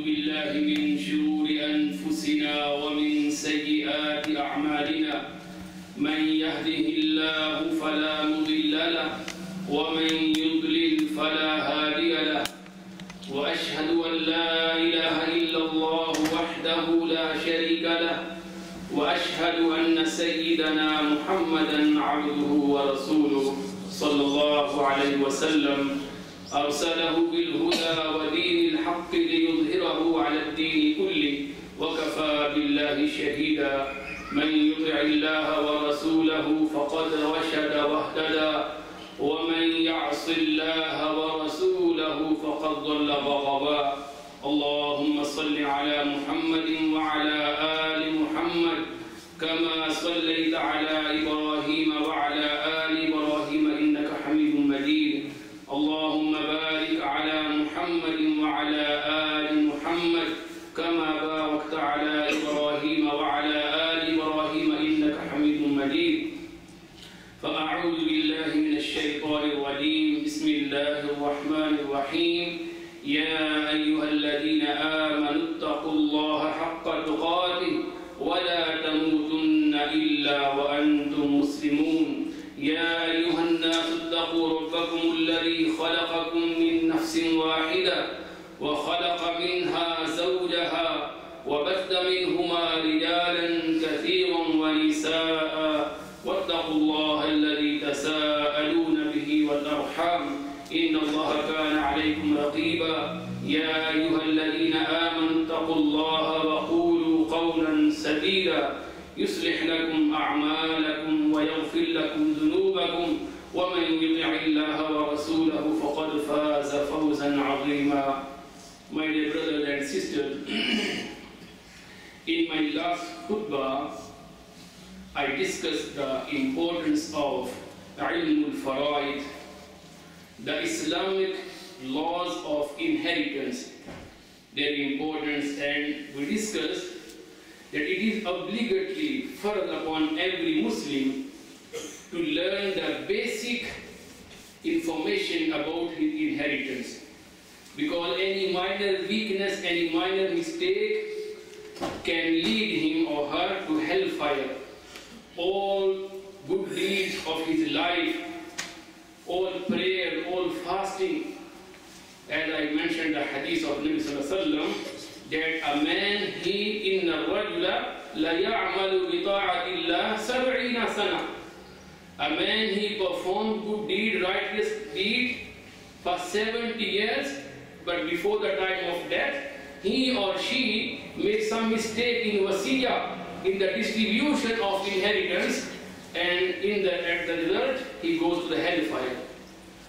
بالله من شرور أنفسنا ومن سيئات أعمالنا من يهده الله فلا مضل له ومن يضلل فلا هادي له وأشهد أن لا إله إلا الله وحده لا شريك له وأشهد أن سيدنا محمدا عبده ورسوله صلى الله عليه وسلم أرسله بالهدى ودين الحق ليظهره على الدين كله وكفى بالله شهيدا من يطع الله ورسوله فقد رشد واهتدى ومن يعص الله ورسوله فقد ضل وغوى اللهم صل على محمد وعلى آل محمد كما صليت على إبراهيم وعلى آل إبراهيم إنك حميد مجيد اللهم بارك على محمد وعلى آل محمد كما باركت على إبراهيم وعلى آل إبراهيم إنك حميد مجيد فأعوذ بالله من الشيطان الرجيم بسم الله الرحمن الرحيم يا أيها الذين آمنوا اتقوا الله حق تقاته ولا تموتن إلا وأنتم مسلمون يا أيها الناس اتقوا ربكم الذي خلقكم من نفس واحدة وخلق منها زوجها وبث منهما رجالا كثيرا ونساء واتقوا الله الذي تساءلون به والأرحام إن الله كان عليكم رقيبا يا أيها الذين آمنوا اتقوا الله وقولوا قولا سديدا يصلح لكم أعمالكم ويغفر لكم ذنوبكم ومن يطع الله ورسوله فقد فاز فوزا عظيما. My dear brothers and sisters, in my last khutbah, I discussed the importance of ilm al-faraid, the Islamic laws of inheritance, their importance, and we discussed that it is obligatory fard upon every Muslim to learn the basic information about his inheritance. Because any minor weakness, any minor mistake can lead him or her to hellfire. All good deeds of his life, all prayer, all fasting, as I mentioned the hadith of Nabi Sallallahu Alaihi Wasallam, that a man, he inna rajula la ya'malu bi ta'ati Allah 70 sana. A man, he performed good deed, righteous deed for 70 years, but before the time of death, he or she made some mistake in wasiyah, in the distribution of inheritance, and at the result, he goes to the hellfire.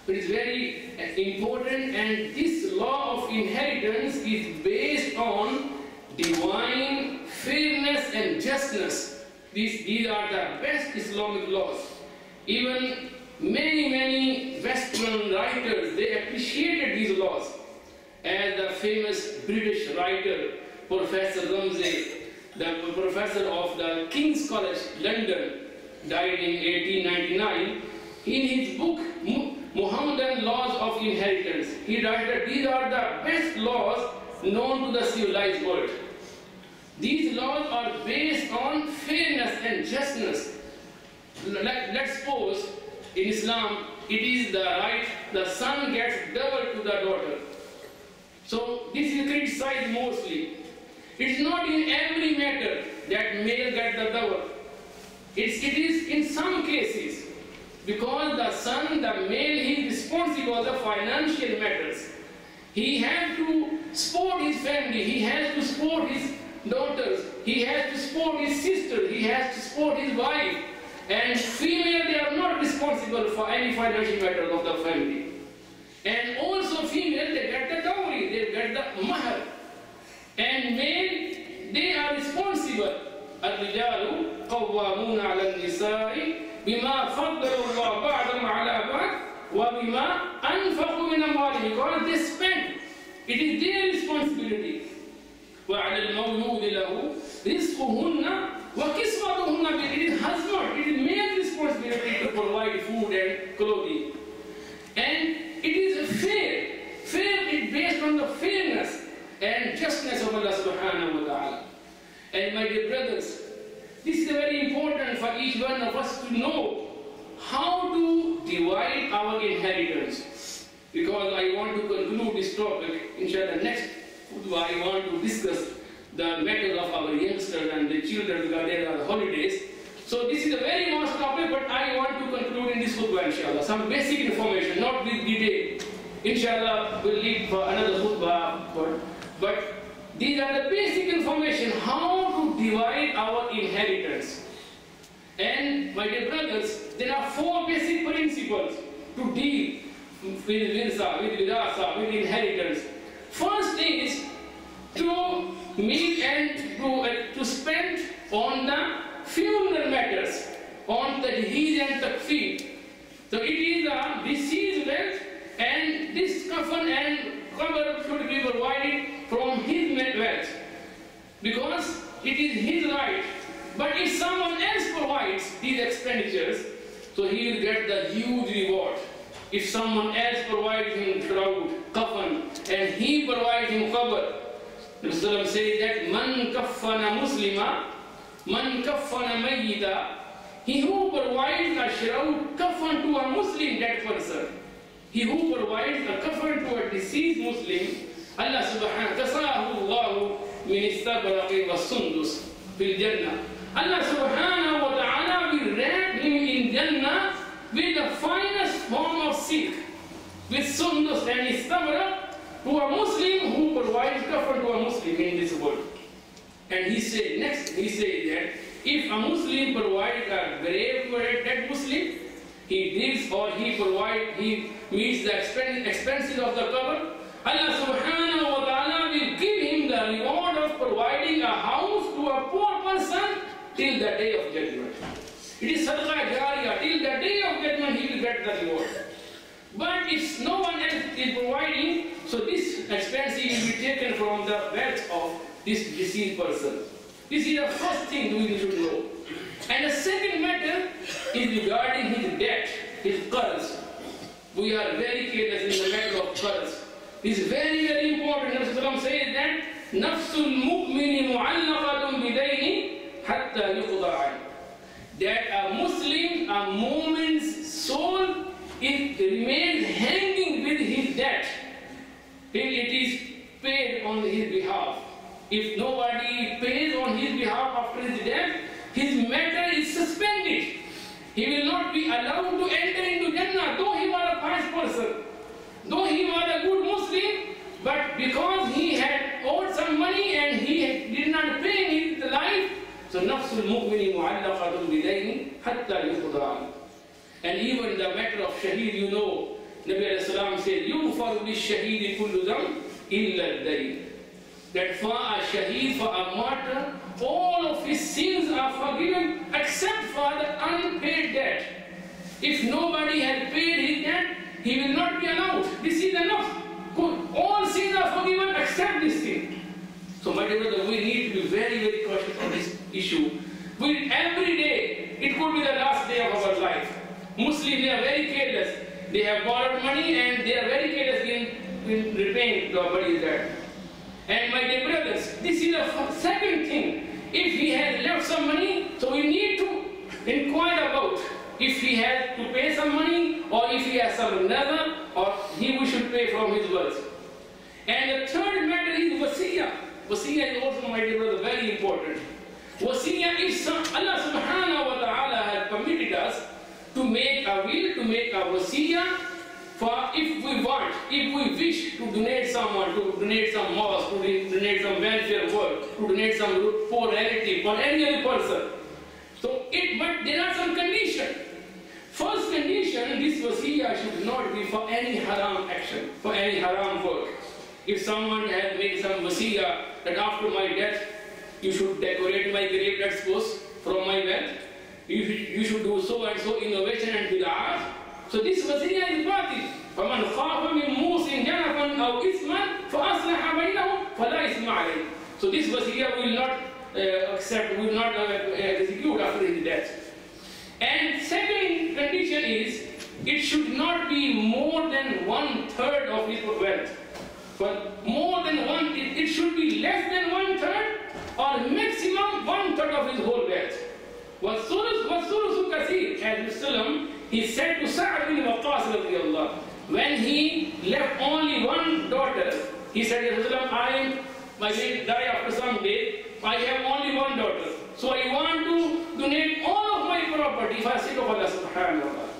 It is very important, and this law of inheritance is based on divine fairness and justness. These are the best Islamic laws. Even many Western writers, they appreciated these laws. As the famous British writer, Professor Ramsay, the professor of the King's College, London, died in 1899, in his book, Muhammadan Laws of Inheritance, he writes that these are the best laws known to the civilized world. These laws are based on fairness and justness. Let's suppose in Islam it is the right, the son gets double to the daughter. So this is criticized mostly. It's not in every matter that male gets the double. It is in some cases. Because the son, the male, he is responsible for the financial matters. He has to support his family, he has to support his daughters, he has to support his sister, he has to support his wife. And female, they are not responsible for any financial matters of the family. And also female, they get the dowry, they get the mahar. And male, they are responsible. الرجال قوامون على النساء بما فضل الله بعضهم على بعض وبما أنفقوا من أموالهم, because they spend. It is their responsibility. وعلى المولود له رزقهن وكسوتهن. It is husband, it is male responsibility to provide food and clothing. And it is fair. Fair is based on the fairness and just righteousness of Allah subhanahu wa ta'ala. And my dear brothers, this is very important for each one of us to know how to divide our inheritance. Because I want to conclude this topic, inshallah, next khutbah I want to discuss the matter of our youngsters and the children because there are holidays. So this is a very vast topic, but I want to conclude in this khutbah, inshallah. Some basic information, not with detail. Inshallah, we'll leave for another khutbah, but these are the basic information, how to divide our inheritance. And my dear brothers, there are 4 basic principles to deal with virasa, with inheritance. First is to meet and to spend on the funeral matters, on the tajheez and takfir. So it is a deceased wealth, and this kafan and cover should be provided from his wealth, because it is his right. But if someone else provides these expenditures, so he will get the huge reward. If someone else provides him shroud, kafan, and he provides him cover, the Rasul says that man kaffana muslima, man kaffana mayyita, he who provides a shroud, kafan to a Muslim dead person, he who provides a kafan to a deceased Muslim, Allah subhanahu wa ta'ala min istabraqi wa sundus fil jannah. Allah subhanahu wa ta'ala will wrap him in Jannah with the finest form of silk, with sundus and istabraq, to a Muslim who provides kafan to a Muslim in this world. And he said that if a Muslim provides a grave for a dead Muslim, he digs or he meets the expenses of the cover, Allah subhanahu wa ta'ala will give him the reward of providing a house to a poor person till the day of judgment. It is sadaqah jariyah. Till the day of judgment he will get the reward. But if no one else is providing, so this expense will be taken from the wealth of this deceased person. This is the first thing we should know. And the second matter is regarding his debt, his qarz. We are very careless in the matter of qarz. This is very, very important. Rasulullah says that nafsul mu'mini mu'allaqatun bidayni hatta yuqda an. That a Muslim, a mu'min's soul, it remains hanging with his debt till it is paid on his behalf. If nobody pays on his behalf after his death, his matter is suspended. He will not be allowed to enter into Jannah, though he was a pious person, though he was a good Muslim, but because he had owed some money and he did not pay in his life, so nafsul mu'mini mu'allaqatun bidayni hatta yuqda. And even the matter of shaheed, you know, Nabi alayhi salam said, yughfaru lish-shaheedi kullu dhanb illa ad-dayn. That for a shaheed, for a martyr, all of his sins are forgiven except for the unpaid debt. If nobody has paid his debt, he will not be allowed. This is enough. Good. All sins are forgiven except this thing. So my dear brother, we need to be very, very cautious on this issue. Every day, it could be the last day of our life. Muslims, they are very careless. They have borrowed money and they are very careless in repaying the body's debt. And my dear brothers, this is the second thing. If he has left some money, so we need to inquire about if he has to pay some money, or if he has some nazar, or we should pay from his wealth. And the third matter is wasiyah. Wasiyah is also, my dear brother, very important. Wasiyah is Allah subhanahu wa ta'ala has permitted us to make a will, to make a wasiyah, for if we wish to donate someone, to donate some mosque, to donate some welfare work, to donate some poor relative or any other person. But there are some conditions. First condition, this wasiyah should not be for any haram action, for any haram work. If someone has made some wasiyah that after my death, you should decorate my grave, let's suppose, from my wealth, you should do so and so innovation and bid'ah. So this wasiyah is batil. فَمَنْ خَافَ مِنْ مُوسٍ جَنَفًا أَوْ إِثْمًا فَأَصْلَحَ بَيْنَهُمْ فَلَا إِثْمَ عَلَيْهِ. So this wasiyah will not execute after his death. And second condition is, it should not be more than 1/3 of his wealth. But more than one, it should be less than 1/3 or maximum 1/3 of his whole wealth. وَالثُّلُثُ كَثِيرٌ, as Muslim, he said to Sa'd bin Waqqas radiyallahu, when he left only one daughter, he said, Ya Rasulullah, my will die after some day, I have only one daughter. So I want to donate all of my property for the sake of Allah subhanahu wa ta'ala.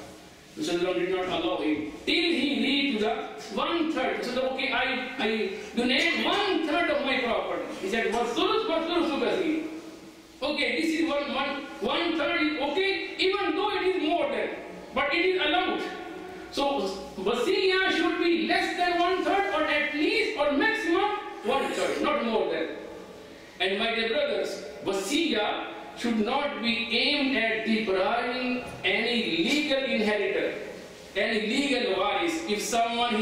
Rasulullah did not allow him till he reached the 1/3. So okay, I donate 1/3 of my property. He said, وَالثُّلُثُ كَثِيرٌ. Okay, this is 1/3 is okay, even though it is more than, but it is allowed. So wasiyah should be less than 1/3 or at least or maximum 1/3, not more than. And my dear brothers, wasiyah should not be aimed at depriving any legal inheritor, any legal waris. If someone,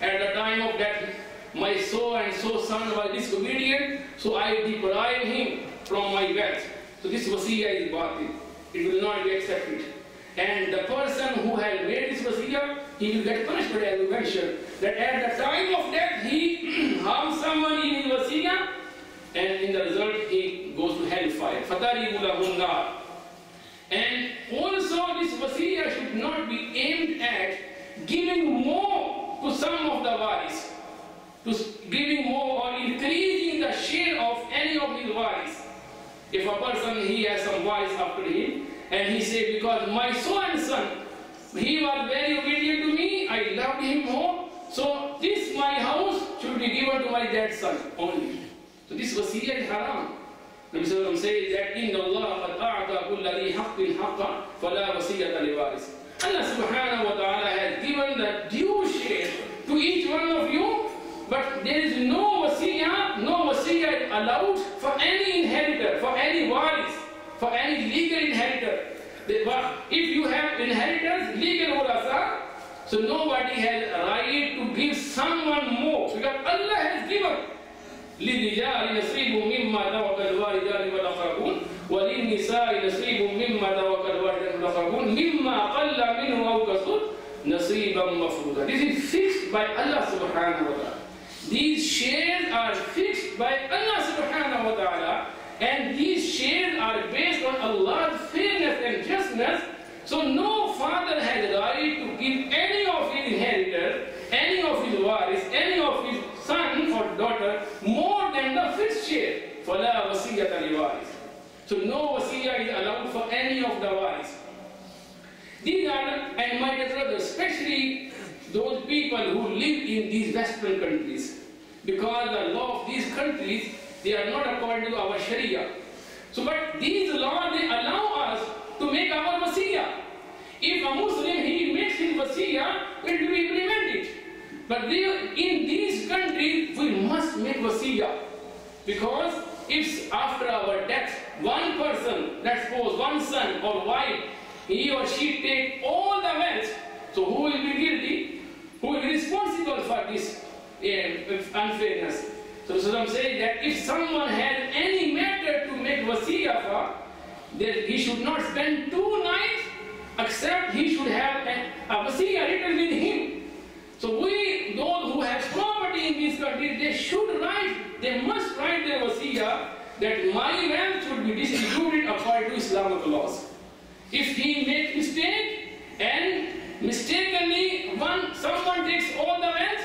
at the time of death, my so and so son was disobedient, so I deprive him from my wealth. So this wasiyah is batil. It will not be accepted. And the person who has made this wasiyah, he will get punishment, as we mentioned, that at the time of death he harms someone in his wasiyah, and in the result he goes to hellfire. فَتَرِبُ لَهُ النَّارِ. And also this wasiyah should not be aimed at giving more to some of the waris, to giving more or increasing the share of any of his waris. If a person, he has some waris after him, and he says, because my so and son, he was very obedient to me, I loved him more, so this my house should be given to my dad's son only. So this wasiyah is haram. Nabi Sallallahu Alaihi Wasallam says that Inna Allah qad a'ta kulla li haqqin haqqa fala wasiyata li waris. Allah subhanahu wa ta'ala has given the due share to each one of you, but there is no wasiyah allowed for any inheritor, for any waris, for any legal inheritor. If you have inheritors, legal warasa, so nobody has a right to give someone more, because Allah has given. لِلرِّجَالِ نَصِيبٌ مِّمَّا تَرَكَ الْوَالِدَانِ وَالْأَقْرَبُونَ وَلِلنِّسَاءِ نَصِيبٌ مِّمَّا تَرَكَ الْوَالِدَانِ وَالْأَقْرَبُونَ مِمَّا قَلَّ مِنْهُ أَوْ كَثُرَ نَصِيبًا مَّفْرُوضًا. This is fixed by Allah subhanahu wa ta'ala. These shares are fixed by Allah subhanahu wa ta'ala, and these shares are based on Allah's fairness and justness. So no father has the right to give any of his inheritors, any of his waris, any of his son or daughter more than the fixed share. فَلَا وَصِيَّةَ لِوَارِثٍ. So no wasiyah is allowed for any of the waris. These are, and my dear brothers, especially those people who live in these Western countries, because the law of these countries, they are not according to our Sharia. So, but these laws, they allow us to make our wasiyah. If a Muslim, he makes his wasiyah, it will be implemented. But in these countries, we must make wasiyah. Because if after our death, one person, let's suppose one son or wife, he or she take all the wealth, so who will be guilty? Who will be responsible for this unfairness? So I'm saying that if someone has any matter to make wasiyah for, then he should not spend 2 nights, except he should have a wasiyah written with him. So those who have property in these countries, they must write their wasiyah that my wealth should be distributed according to Islamic laws. If he makes mistake and mistakenly someone takes all the wealth,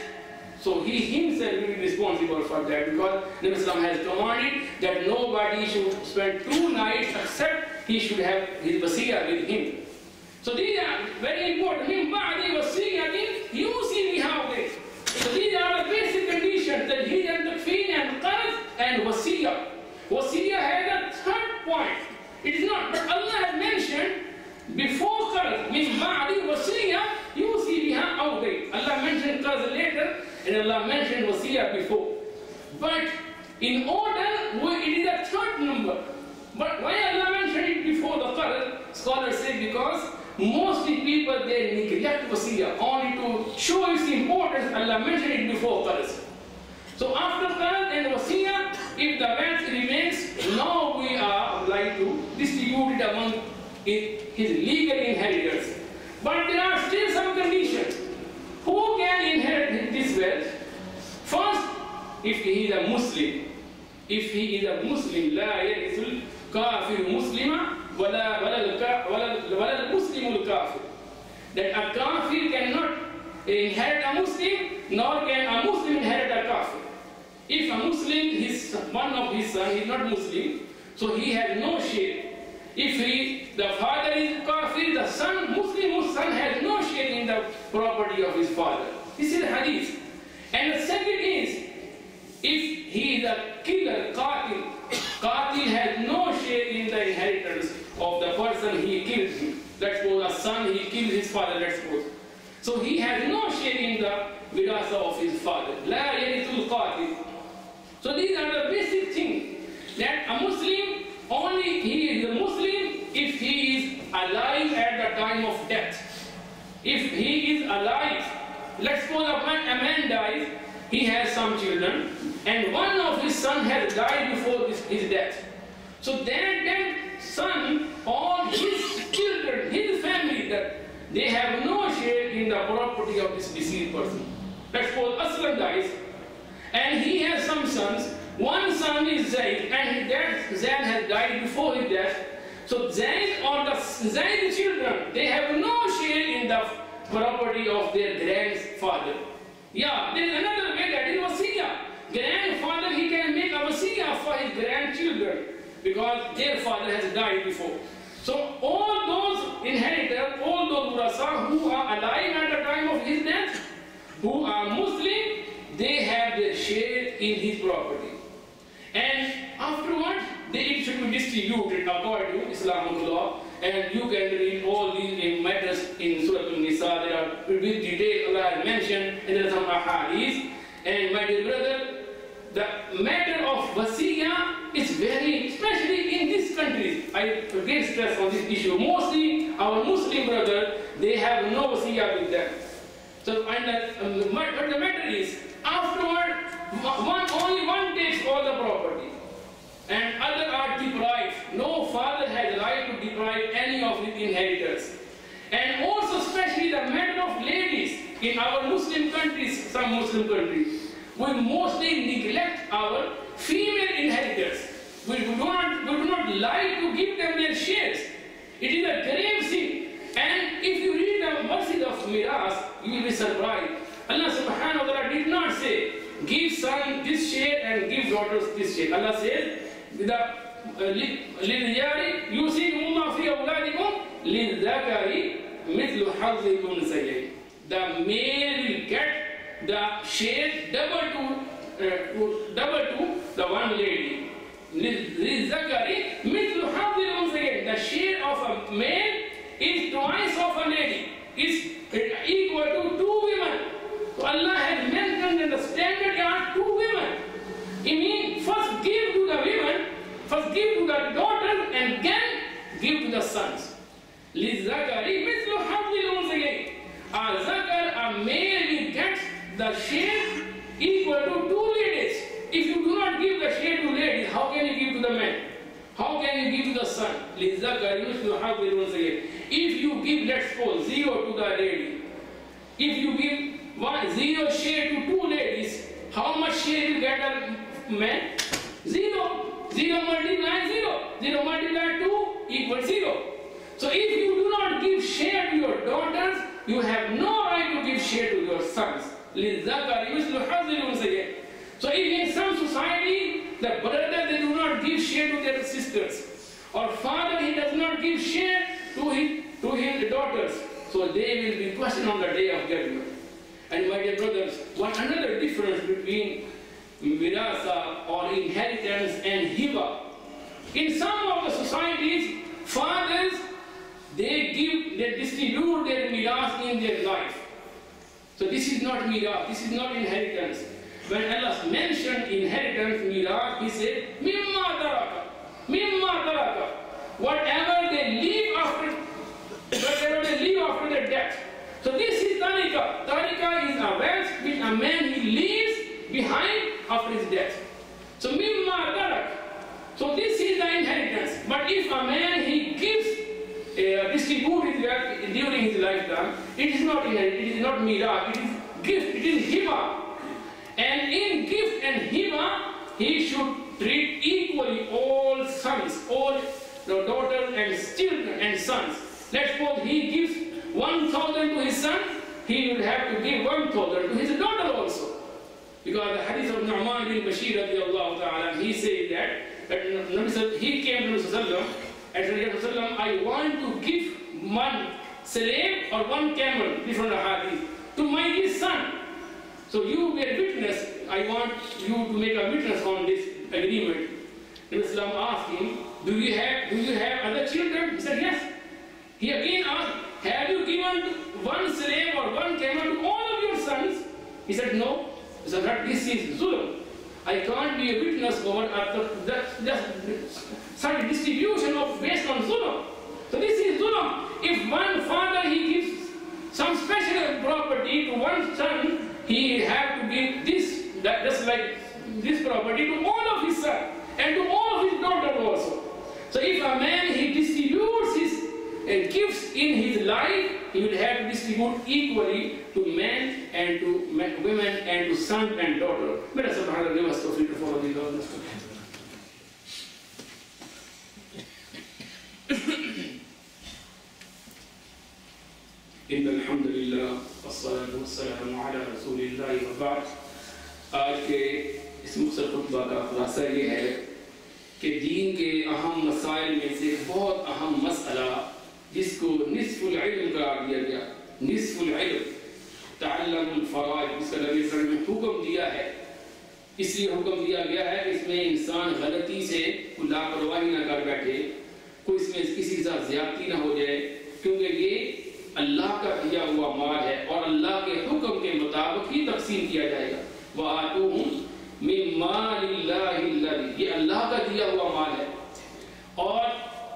so he himself will be responsible for that, because Nabi Islam has commanded that nobody should spend 2 nights except he should have his wasiyah with him. So these are very important. So these are the basic conditions, that he and the fee and qarz and wasiyah. Wasiyah has a third point. It is not, but Allah has mentioned before qarz, min ba'di wasiyah, yusi biha aw ghayr. Allah mentioned qarz later, and Allah mentioned wasiyah before. But in order, it is a third number. But why Allah mentioned it before the qarz? Scholars say because mostly people, they neglect wasiyah. Only to show its importance, Allah mentioned it before qarz. So after qarz and wasiyah, if the wealth remains, now we are obliged to distribute it among his legal inheritors. But there are still some conditions. Who can inherit this wealth? First if he is a Muslim. If he is a Muslim, لا يرث الكافر مسلما ولا المسلم الكافر. That a kafir cannot inherit a Muslim, nor can a Muslim inherit a kafir. If a Muslim, one of his sons is not Muslim, so he has no share. If the father is kafir, the son, Muslim son has no share in the property of his father. This is hadith. And the second is, if he is a killer, qatil has no share in the inheritance of the person he killed him. Let's suppose a son, he killed his father, let's suppose. So he has no share in the wirasa of his father. La yarithul qatil. So these are the basic things. That a Muslim, only he is a Muslim if he is alive at the time of death. If he is alive, let's suppose a man dies, he has some children, and one of his sons has died before his death. So that son, all his children, his family, they have no share in the property of this deceased person. Let's suppose Aslam dies, and he has some sons. One son is Zayd, and that Zayd has died before his death. So Zayd or the Zayd children, they have no share in the property of their grandfather. Yeah, there is another way, that is wasiyah. Grandfather, he can make a wasiyah for his grandchildren because their father has died before. So all those inheritors, all those urasa who are alive at the time of his death, who are Muslim, they have their share in his property. And afterwards, it should be distributed according to Islamic law. And you can read all these matters in Surah An-Nisa. There are with detail Allah has mentioned, and there are some ahadith. And my dear brother, the matter of wasiyah is very, especially in these countries, I again stress on this issue. Mostly our Muslim brothers, they have no wasiyah with them. So, but the matter is, afterward, only one takes all the property, and other are deprived. No father has right to deprive any of his inheritors. And also, especially the matter of ladies in our Muslim countries, some Muslim countries, we mostly neglect our female inheritors. We do not like to give them their shares. It is a grave sin. And if you read the verses of Miras, you will be surprised. Allah subhanahu wa ta'ala did not say, give son this share and give daughters this share. Allah says, لِلْرِجَالِ يُوصِيكُمُ اللَّهُ فِي أَوْلَادِكُمْ لِلذَّكَرِ مِثْلُ حَظِّ الْأُنْثَيَيْنِ. The male will get the share double to the one lady. لِلذَّكَرِ مِثْلُ حَظِّ الْأُنْثَيَيْنِ. The share of a male is twice of a lady, is equal to 2 women. So Allah has mentioned that the standard are 2 women. It means first give to the women, first give to the daughters, and then give to the sons. لِلذَّكَرِ مِثْلُ حَظِّ الْأُنْثَيَيْنِ. A zakar, a male, will get the share equal to 2 ladies. If you do not give the share to ladies, how can you give to the men? How can you give to the son? لِلذَّكَرِ مِثْلُ حَظِّ الْأُنْثَيَيْنِ. If you give, let's suppose, 0 to the lady, if you give 0 share to 2 ladies, how much share you get a man? 0. 0 multiply 0. 0 multiply 2 equals 0. So if you do not give share to your daughters, you have no right to give share to your sons. لِلذَّكَرِ مِثْلُ حَظِّ الْأُنْثَيَيْنِ. So if in some society, the brother, they do not give share to their sisters, or father, he does not give share to his daughters, so they will be questioned on the day of judgment. And my dear brothers, one another difference between wirasa or inheritance and hiba. In some of the societies, fathers, they distribute their miras in their life. So this is not miras, this is not inheritance. When Allah mentioned inheritance, miras, He said, mimma taraka. Whatever they leave after their death. So this is tarika. Tarika is a wealth which a man he leaves behind after his death. So mimma tarak. So this is the inheritance. But if a man he gives, distribute his wealth during his lifetime, it is not inheritance, it is not mirah, it is gift, it is hiba. And in gift and hiba, he should treat equally all sons, all daughters and children and sons. Let's suppose he gives 1,000 to his son, he will have to give 1,000 to his daughter also. Because the hadith of Nu'man bin Bashir radiallahu ta'ala, he said that he came to Rasulullah and said, Rasulullah, I want to give one slave or one camel, different hadith, to my son. So you be a witness. I want you to make a witness on this agreement. And Islam asked him, do you have other children? He said, yes. He again asked, have you given one slave or one camel to all of your sons? He said, no. He said, that this is zulm. I can't be a witness over such distribution of based on zulm. So this is zulm. If one father he gives some special property to one son, he have to give this, just like this property to all of his sons and to all of his daughters also. So if a man he distributes his gifts in his life, he will have to distribute equally to men and to women and to son and daughter. May Allah subhanahu wa ta'ala give us tawfiq to follow these laws. Inna alhamdulillah wassalatu wassalamu ala rasulillah wa ba'd. आज के इस मुख्तसर खुतबा का खुलासा ये है कि दीन के अहम मसाइल में से बहुत अहम मसला जिसको निस्फुल इल्म करार दिया गया, निस्फुल इल्म तअल्लमुल फराइद, जिसका नबी सल्लल्लाहु अलैहि वसल्लम ने हुक्म दिया है। इसलिए हुक्म दिया गया है कि इसमें इंसान गलती से कोई लापरवाही ना कर बैठे, कोई इसमें किसी के साथ ज्यादती ना हो जाए, क्योंकि ये अल्लाह का दिया हुआ माल है और अल्लाह के हुक्म के मुताबिक ही तकसीम किया जाएगा। वआतूहुम मिन मालिल्लाहि अल्लज़ी, ये अल्लाह का दिया हुआ माल है। और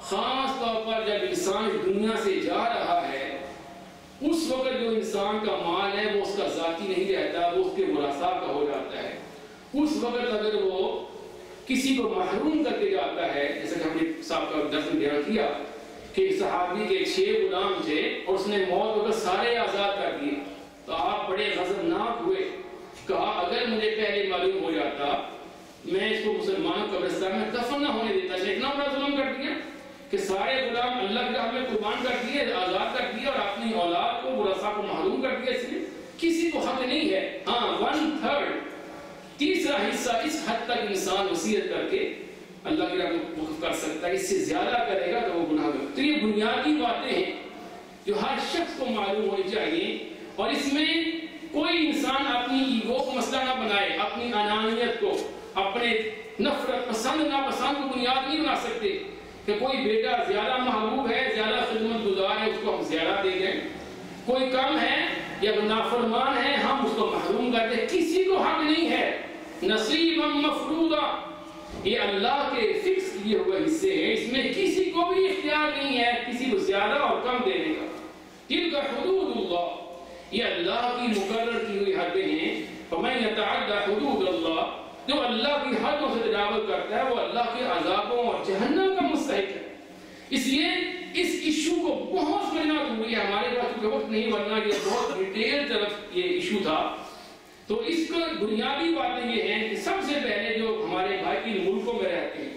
खास तौर पर जब इंसान दुनिया से जा रहा है, उस वक्त जो इंसान का माल है वो उसका जाती नहीं रहता, वो उसके मुरासा का हो जाता है। उस वक्त अगर वो किसी को महरूम करके जाता है, जैसे कि हमने साहब का दर्स में बयान किया कि सहाबी के 6 गुलाम थे और उसने मौत वक्त सारे आज़ाद कर दिए, तो आप बड़े गज़बनाक हुए। कहा अगर मुझे पहले मालूम हो जाता मैं इसको मुसलमानों कब्रिस्तान में दफन न होने देता। इतना बड़ा जुल्म कर दिया कि सारे गुलाम अल्लाह के राह में कुर्बान कर दिए, आज़ाद कर दिए और अपनी औलाद को बुरासा को महरूम कर दिया। इसलिए किसी को हक नहीं है। हाँ, 1/3 तीसरा हिस्सा इस हद तक इंसान वसीयत करके अल्लाह के राह में वक्फ कर सकता है, इससे ज्यादा करेगा तो वो गुनाहगार। तो ये बुनियादी बातें हैं जो हर शख्स को मालूम होनी चाहिए और इसमें कोई इंसान अपनी ईगो को मसला ना बनाए, अपनी अनानियत को, अपने नफरत पसंद नापसंद को बुनियाद नहीं बना सकते कि कोई बेटा ज्यादा महबूब है, ज्यादा खिदमत गुजार है, उसको हम ज्यादा दे दें, कोई कम है या नाफरमान है हम उसको महरूम कर दें। किसी को हक नहीं है। नसीबम मफरूदा, ये अल्लाह के फिक्स किए हुए हिस्से हैं, इसमें किसी को भी इख्तियार नहीं है किसी को ज्यादा और कम देने का। तिल्का हुदूदुल्लाह, ये अल्लाह की मुकर्रर की हुई हदें हैं। फमन यतअद्दा हुदूदल्लाह, जो अल्लाह की हदों से तजावुज़ करता है वो अल्लाह के अज़ाबों और जहन्नम का मुस्तहिक है। इसलिए इस इशू को बहुत समझना जरूरी है। हमारे पास क्योंकि वक्त नहीं, वरना ये बहुत डिटेल तरफ ये इशू था। तो इसको बुनियादी बातें ये हैं कि सबसे पहले जो हमारे भाई इन मुल्कों में रहते हैं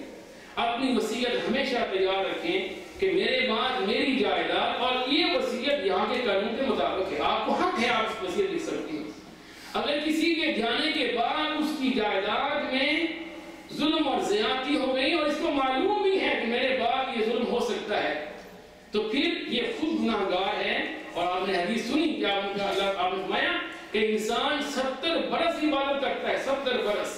अपनी वसीयत हमेशा तैयार रखें कि मेरे बाद मेरी जायदाद, और ये वसीयत यहाँ के कानून के मुताबिक है। आपको हक है, आप वसीयत लिख सकते हैं। अगर किसी के जाने के बाद उसकी जायदाद में जुल्म और ज़्यादती हो गई और इसको मालूम भी है कि मेरे बाद ये जुल्म हो सकता है, तो फिर ये खुद गुनाहगार है। और आपने हदीस सुनी क्या अल्लाह आपने फरमाया कि इंसान 70 बरस इबादत करता है, 70 बरस,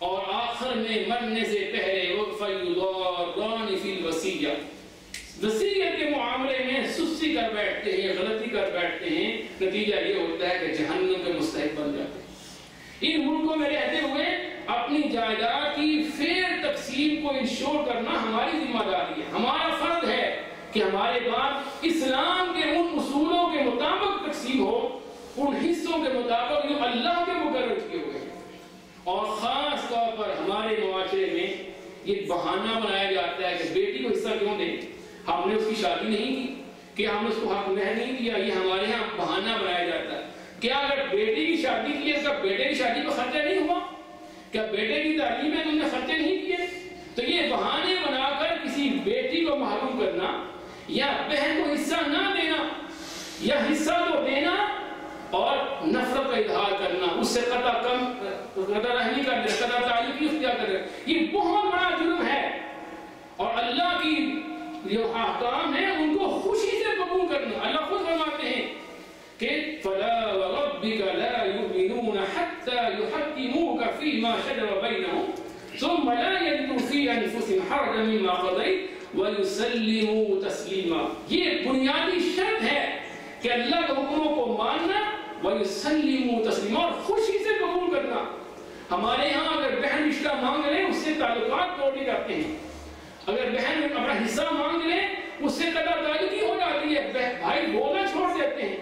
और आखिर में मरने से पहले वो फयुदारान फिल वसीया, वसीयत के मामले में सुस्ती कर बैठते हैं, गलती कर बैठते हैं, नतीजा ये होता है कि जहन्नम के मुस्तहिक बन जाते हैं। इन मुल्कों में रहते हुए अपनी जायदाद की फेयर तकसीम को इंश्योर करना हमारी जिम्मेदारी है। हमारा फर्ज है कि हमारे बाद इस्लाम के उन उसूलों के मुताबिक तकसीम हो, उन हिस्सों के मुताबिक जो अल्लाह के मुकर्रर किए हुए हैं। और ख़ास तौर पर हमारे मुआशरे में ये बहाना बनाया जाता है कि बेटी को हिस्सा क्यों दें, हमने उसकी शादी नहीं की, कि हमने उसको हक महर नहीं दिया, ये हमारे यहाँ बहाना बनाया जाता है। क्या अगर बेटी की शादी की है तो बेटे की शादी पर खर्चा नहीं हुआ? کیا بیٹے کی تعلیم میں تم نے خرچے نہیں کیے؟ تو یہ بہانے بنا کر کسی بیٹی کو محروم کرنا یا بہن کو حصہ نہ دینا یا حصہ تو دینا اور نفرت کا اظہار کرنا، اس سے قطع رحمی کر دے، قطع تعلق اختیار کر دے، یہ بہت بڑا جرم ہے۔ اور اللہ کی جو احکام ہیں ان کو خوشی سے قبول کرنا۔ اللہ خود فرماتے ہیں کہ فَلَا وَرَبِّكَ لَا يُؤْمِنُونَ حَتَّى يُحَكِّمُوكَ فِي مَا شَجَرَ بَيْنَهُمْ ثُمَّ لَا يَجِدُوا فِي أَنفُسِهِمْ حَرَجًا مِّمَّا قَضَيْتَ وَيُسَلِّمُوا تَسْلِيمًا۔ یہ بنیادی شرط ہے کہ اللہ کے حکموں کو ماننا، وَيُسَلِّمُوا تَسْلِيمًا، اور خوشی سے قبول کرنا۔ ہمارے ہاں اگر بہن رشتہ مانگ لے اس سے تعلقات توڑ دی جاتے ہیں، اگر بہن اپنا حصہ مانگ لے اس سے قطع تعلقی ہو جاتی ہے، بھائی بولنا چھوڑ دیتے ہیں۔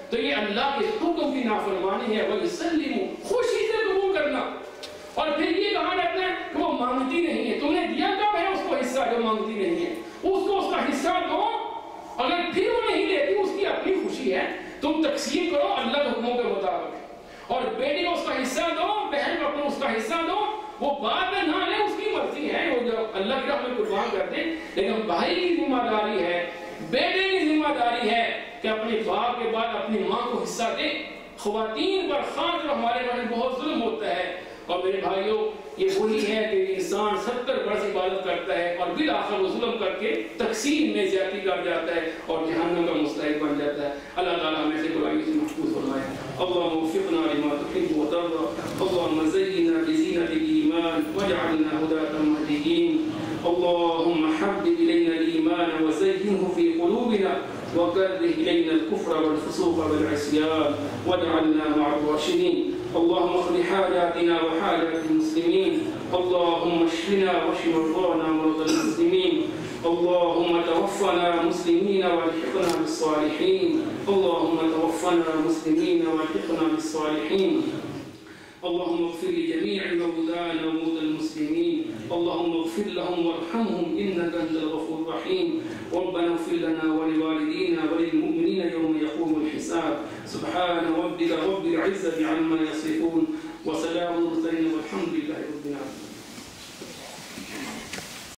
تو یہ اللہ کے حکم کی نافرمانی ہے۔ وَيُسَلِّمُوا، خوشی سے قبول کرنا۔ اور پھر یہ کہا جاتا ہے کہ وہ مانگتی نہیں ہے، تم نے دیا کب ہے اس کو حصہ جو مانگتی نہیں ہے؟ اس کو اس کا حصہ دو، اگر پھر وہ نہیں دیتی اس کی اپنی خوشی ہے، تم تقسیم کرو اللہ کے حکموں کے مطابق۔ اور بیٹی کو اس کا حصہ دو، بہن کو اپنا اس کا حصہ دو، وہ بعد میں نہ لے اس کی مرضی ہے، وہ جو اللہ کی راہ میں قربان کر دیں، لیکن بھائی کی ذمہ داری ہے، بیٹے کی ذمہ داری ہے کہ اپنے باپ کے بعد اپنی ماں کو حصہ دے۔ خواتین پر خاص طور ہمارے بارے میں بہت ظلم ہوتا ہے، اور میرے بھائیوں یہ وہی ہے کہ انسان 70 برس عبادت کرتا ہے اور بالآخر وہ ظلم کر کے تقسیم میں زیادتی کر جاتا ہے اور جہنم کا مستحق بن جاتا ہے۔ اللہ تعالیٰ ہمیں سے برائی سے محفوظ فرمائے۔ اللهم وفقنا لما تحب وترضى، اللهم زينا بزينة الإيمان واجعلنا هداة مهديين، اللهم حبب إلينا الإيمان وزينه في قلوبنا وكره إلينا الكفر والفسوق والعصيان واجعلنا مع الراشدين، اللهم اقض حاجاتنا وحاجات المسلمين، اللهم اشفنا واشف مرضانا ومرضى المسلمين، اللهم توفنا مسلمين والحقنا بالصالحين، اللهم توفنا مسلمين والحقنا بالصالحين، اللهم اغفر لجميع موتانا وموتى المسلمين، اللهم اغفر لهم وارحمهم إنك أنت الغفور الرحيم، ربنا اغفر لنا ولوالدينا وللمؤمنين يوم يقوم الحساب، سبحان ربك رب العزة عما يصفون وسلام على المرسلين والحمد لله رب العالمين.